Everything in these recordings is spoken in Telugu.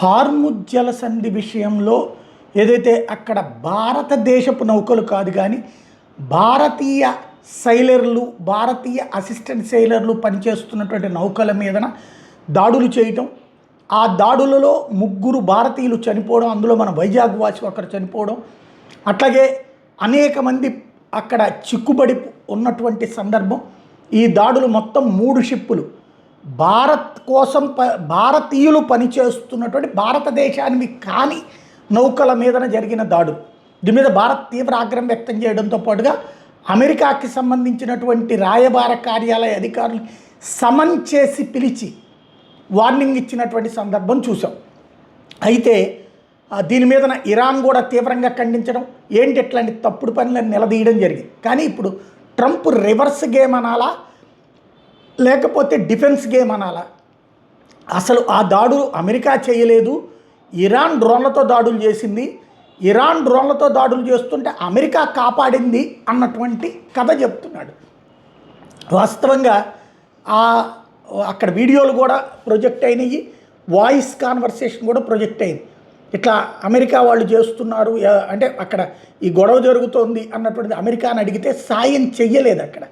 హార్ముజ్ జలసంధి విషయంలో ఏదైతే అక్కడ భారతదేశపు నౌకలు కాదు కానీ భారతీయ సైలర్లు, భారతీయ అసిస్టెంట్ సైలర్లు పనిచేస్తున్నటువంటి నౌకల మీదన దాడులు చేయటం, ఆ దాడులలో 3 భారతీయులు చనిపోవడం, అందులో మన వైజాగ్ వాసి ఒకరు చనిపోవడం, అట్లాగే అనేక మంది అక్కడ చిక్కుబడి ఉన్నటువంటి సందర్భం. ఈ దాడులు మొత్తం 3 షిప్పులు భారత్ కోసం భారతీయులు పనిచేస్తున్నటువంటి భారతదేశానికి కాని నౌకల మీదన జరిగిన దాడులు. దీని మీద భారత్ తీవ్ర ఆగ్రహం వ్యక్తం చేయడంతో పాటుగా అమెరికాకి సంబంధించినటువంటి రాయబార కార్యాలయ అధికారులు సమన్ చేసి పిలిచి వార్నింగ్ ఇచ్చినటువంటి సందర్భం చూసాం. అయితే దీని మీదన ఇరాన్ కూడా తీవ్రంగా ఖండించడం, ఏంటి ఇట్లాంటి తప్పుడు పనులను నిలదీయడం జరిగింది. కానీ ఇప్పుడు ట్రంప్ రివర్స్ గేమ్ అనాలా లేకపోతే డిఫెన్స్ గేమ్ అనాలా? అసలు ఆ దాడులు అమెరికా చేయలేదు, ఇరాన్ డ్రోన్లతో దాడులు చేసింది, ఇరాన్ డ్రోన్లతో దాడులు చేస్తుంటే అమెరికా కాపాడింది అన్నటువంటి కథ చెప్తున్నాడు. వాస్తవంగా అక్కడ వీడియోలు కూడా ప్రొజెక్ట్ అయినాయి, వాయిస్ కాన్వర్సేషన్ కూడా ప్రొజెక్ట్ అయింది. ఇట్లా అమెరికా వాళ్ళు చేస్తున్నారు అంటే అక్కడ ఈ గొడవ జరుగుతోంది అన్నటువంటిది అమెరికాని అడిగితే సాయం చెయ్యలేదు. అక్కడ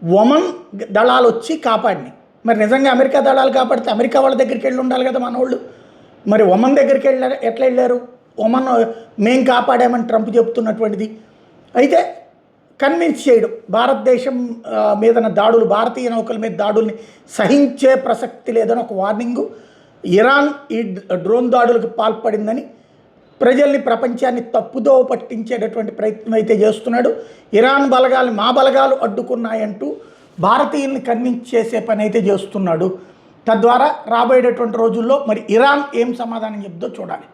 ఒమన్ దళాలు వచ్చి కాపాడినాయి. మరి నిజంగా అమెరికా దళాలు కాపాడితే అమెరికా వాళ్ళ దగ్గరికి వెళ్ళి ఉండాలి కదా మనోళ్ళు. మరి ఒమన్ దగ్గరికి ఎట్లా వెళ్ళారు? ఒమన్ మేం కాపాడామని ట్రంప్ చెప్తున్నటువంటిది. అయితే కన్విన్స్ చేయడం, భారతదేశం మీదన దాడులు, భారతీయ నౌకల మీద దాడుల్ని సహించే ప్రసక్తి లేదని ఒక వార్నింగు, ఇరాన్ ఈ డ్రోన్ దాడులకు పాల్పడిందని ప్రజల్ని, ప్రపంచాన్ని తప్పుదో పట్టించేటటువంటి ప్రయత్నం అయితే చేస్తున్నాడు. ఇరాన్ బలగాలు మా బలగాలు అడ్డుకున్నాయంటూ భారతీయుల్ని కన్విన్స్ చేసే పని అయితే చేస్తున్నాడు. తద్వారా రాబోయేటటువంటి రోజుల్లో మరి ఇరాన్ ఏం సమాధానం చెప్తుందో చూడాలి.